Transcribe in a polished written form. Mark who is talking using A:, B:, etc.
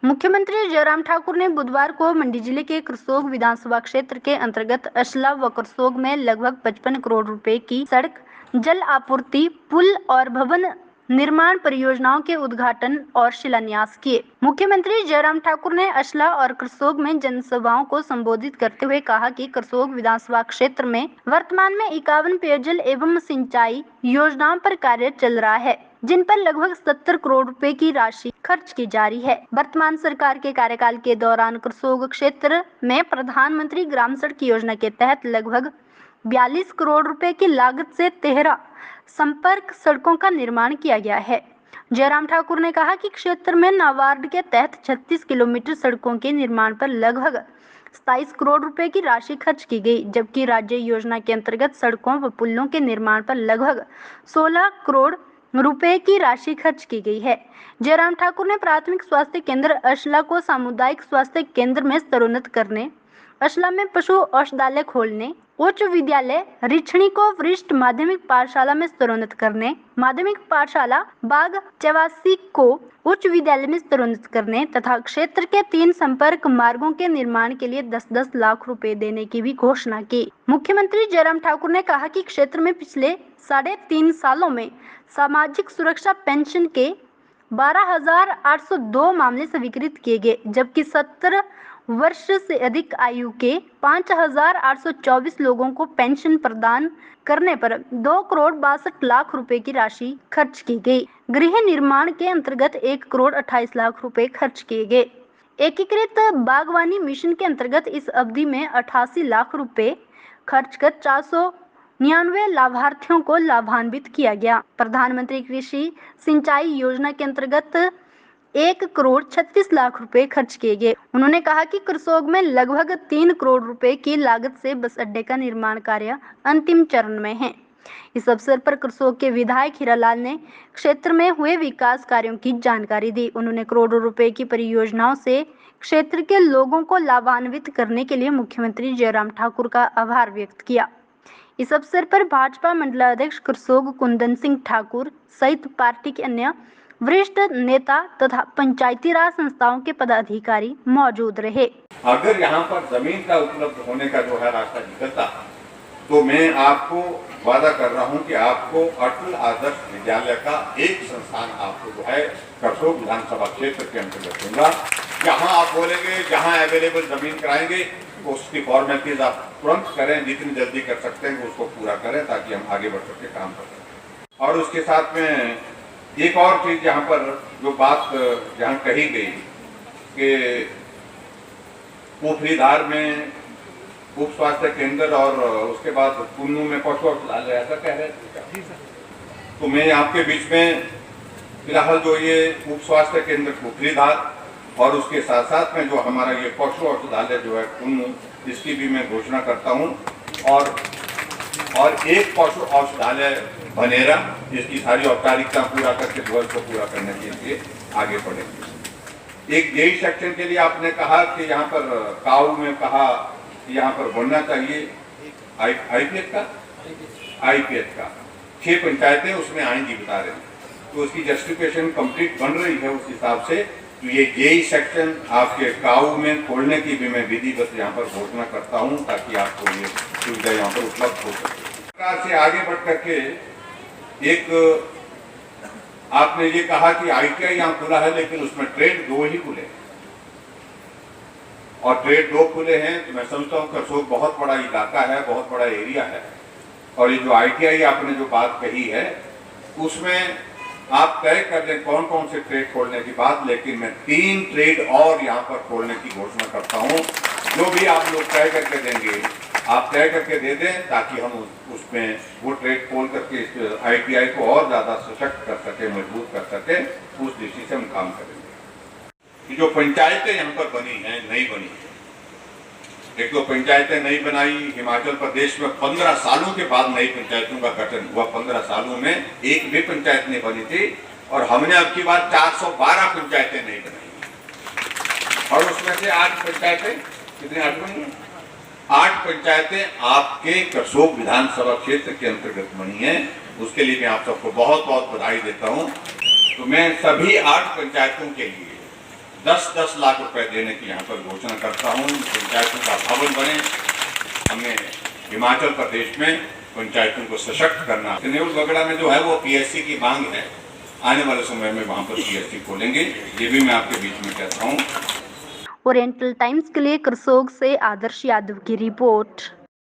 A: मुख्यमंत्री जयराम ठाकुर ने बुधवार को मंडी जिले के करसोग विधानसभा क्षेत्र के अंतर्गत अशला व करसोग में लगभग 55 करोड़ रुपए की सड़क, जल आपूर्ति, पुल और भवन निर्माण परियोजनाओं के उद्घाटन और शिलान्यास किए। मुख्यमंत्री जयराम ठाकुर ने अशला और करसोग में जनसभाओं को संबोधित करते हुए कहा कि करसोग विधानसभा क्षेत्र में वर्तमान में 51 पेयजल एवं सिंचाई योजनाओं पर कार्य चल रहा है, जिन पर लगभग 70 करोड़ रुपए की राशि खर्च की जा रही है। वर्तमान सरकार के कार्यकाल के दौरान करसोग क्षेत्र में प्रधानमंत्री ग्राम सड़क योजना के तहत लगभग 42 करोड़ रुपए की लागत से 13 संपर्क सड़कों का निर्माण किया गया है। जयराम ठाकुर ने कहा कि क्षेत्र में नाबार्ड के तहत 36 किलोमीटर सड़कों के निर्माण पर लगभग 27 करोड़ रुपए की राशि खर्च की गई, जबकि राज्य योजना के अंतर्गत सड़कों व पुलों के निर्माण पर लगभग 16 करोड़ रुपए की राशि खर्च की गई है। जयराम ठाकुर ने प्राथमिक स्वास्थ्य केंद्र अशला को सामुदायिक स्वास्थ्य केंद्र में स्तरोन्नत करने, अशला में पशु औषधालय खोलने, उच्च विद्यालय रिछणी को वरिष्ठ माध्यमिक पाठशाला में स्तरोन्नत करने, माध्यमिक पाठशाला बाग चवासी को उच्च विद्यालय में स्तरोन्नत करने तथा क्षेत्र के 3 संपर्क मार्गों के निर्माण के लिए 10-10 लाख रुपए देने की भी घोषणा की। मुख्यमंत्री जयराम ठाकुर ने कहा कि क्षेत्र में पिछले 3.5 सालों में सामाजिक सुरक्षा पेंशन के 12,802 मामले स्वीकृत किए गए, जबकि 70 वर्ष से अधिक आयु के 5,824 लोगों को पेंशन प्रदान करने पर 2 करोड़ 62 लाख रुपए की राशि खर्च की गई। गृह निर्माण के अंतर्गत 1 करोड़ 28 लाख रुपए खर्च किए गए। एकीकृत बागवानी मिशन के अंतर्गत इस अवधि में 88 लाख रुपए खर्च कर 499 लाभार्थियों को लाभान्वित किया गया। प्रधानमंत्री कृषि सिंचाई योजना के अंतर्गत 1 करोड़ 36 लाख रुपए खर्च किए गए। उन्होंने कहा कि करसोग में लगभग 3 करोड़ रुपए की लागत से बस अड्डे का निर्माण कार्य अंतिम चरण में है। इस अवसर पर करसोग के विधायक हीरालाल ने क्षेत्र में हुए विकास कार्यों की जानकारी दी। उन्होंने करोड़ों रुपए की परियोजनाओं से क्षेत्र के लोगों को लाभान्वित करने के लिए मुख्यमंत्री जयराम ठाकुर का आभार व्यक्त किया। इस अवसर पर भाजपा मंडलाध्यक्ष करसोग कुंदन सिंह ठाकुर सहित पार्टी के अन्य वरिष्ठ नेता तथा पंचायती राज संस्थाओं के पदाधिकारी मौजूद रहे।
B: अगर यहाँ पर जमीन का उपलब्ध होने का जो है रास्ता निकलता तो मैं आपको वादा कर रहा हूँ कि आपको अटल आदर्श विद्यालय का एक संस्थान आपको जो है करसोग विधानसभा क्षेत्र के अंतर्गत दूंगा। जहाँ आप बोलेंगे, जहाँ अवेलेबल जमीन कराएंगे उसकी फॉर्मेलिटीज आप तुरंत करें, जितनी जल्दी कर सकते हैं उसको पूरा करें ताकि हम आगे बढ़ सके, काम कर सकें। और उसके साथ में एक और चीज यहाँ पर जो बात जहाँ कही गई कि पोखरीधार में उप स्वास्थ्य केंद्र और उसके बाद कुन्नू में पशु औषधालय, ऐसा कह रहे थे, तो मैं आपके बीच में फिलहाल जो ये उप स्वास्थ्य केंद्र पोखरीधार और उसके साथ साथ में जो हमारा ये पशु औषधालय जो है कुन्नू, इसकी भी मैं घोषणा करता हूँ। और एक पशु औषधालय बनेरा, जिसकी सारी औपचारिकता पूरा करके जो को पूरा करने के लिए आगे बढ़ेंगे। एक जेई सेक्शन के लिए आपने कहा कि यहाँ पर काऊ में कहा कि यहाँ पर बनना चाहिए आईपीएच का 6 पंचायतें उसमें आएंगी बता रहे हैं, तो उसकी जस्टिफिकेशन कंप्लीट बन रही है उस हिसाब से। तो ये जेई सेक्शन आपके काऊ में खोलने की भी मैं विधिवत यहाँ पर घोषणा करता हूँ ताकि आपको ये सुविधा यहाँ पर उपलब्ध हो सके। सरकार से आगे बढ़ करके एक आपने ये कहा कि आईटीआई यहाँ खुला है लेकिन उसमें ट्रेड 2 ही खुले और ट्रेड 2 खुले हैं, तो मैं समझता हूँ करसोग बहुत बड़ा इलाका है, बहुत बड़ा एरिया है। और ये जो आईटीआई आपने जो बात कही है उसमें आप तय कर लें कौन कौन से ट्रेड खोलने की बात, लेकिन मैं 3 ट्रेड और यहाँ पर खोलने की घोषणा करता हूँ। जो भी आप लोग तय करके देंगे आप तय करके दे दें ताकि हम उसमें वो ट्रेड खोल करके इस आईटीआई को और ज्यादा सशक्त कर सके, मजबूत कर सके, उस दृष्टि से हम काम करेंगे। कि जो पंचायतें यहाँ पर बनी हैं, नई बनी, एक तो पंचायतें नहीं बनाई, हिमाचल प्रदेश में 15 सालों के बाद नई पंचायतों का गठन हुआ। 15 सालों में एक भी पंचायत नहीं बनी थी और हमने अब की बार 412 पंचायतें नहीं बनाई और उसमें से 8 पंचायतें कितनी 8 बनी है? 8 पंचायतें आपके करसोग विधानसभा क्षेत्र के अंतर्गत बनी है। उसके लिए मैं आप सबको बहुत बहुत बधाई देता हूं। तो मैं सभी 8 पंचायतों के लिए 10-10 लाख रुपए देने की यहाँ पर घोषणा करता हूँ। पंचायतों का भवन बने। हमें हिमाचल प्रदेश में पंचायतों को सशक्त करना। नेउल बगड़ा में जो है वो पीएससी की मांग है, आने वाले समय में वहाँ पर पीएससी खोलेंगे, ये भी मैं आपके बीच में कहता हूँ।
A: ओरिएंटल टाइम्स के लिए करसोग से आदर्श यादव की रिपोर्ट।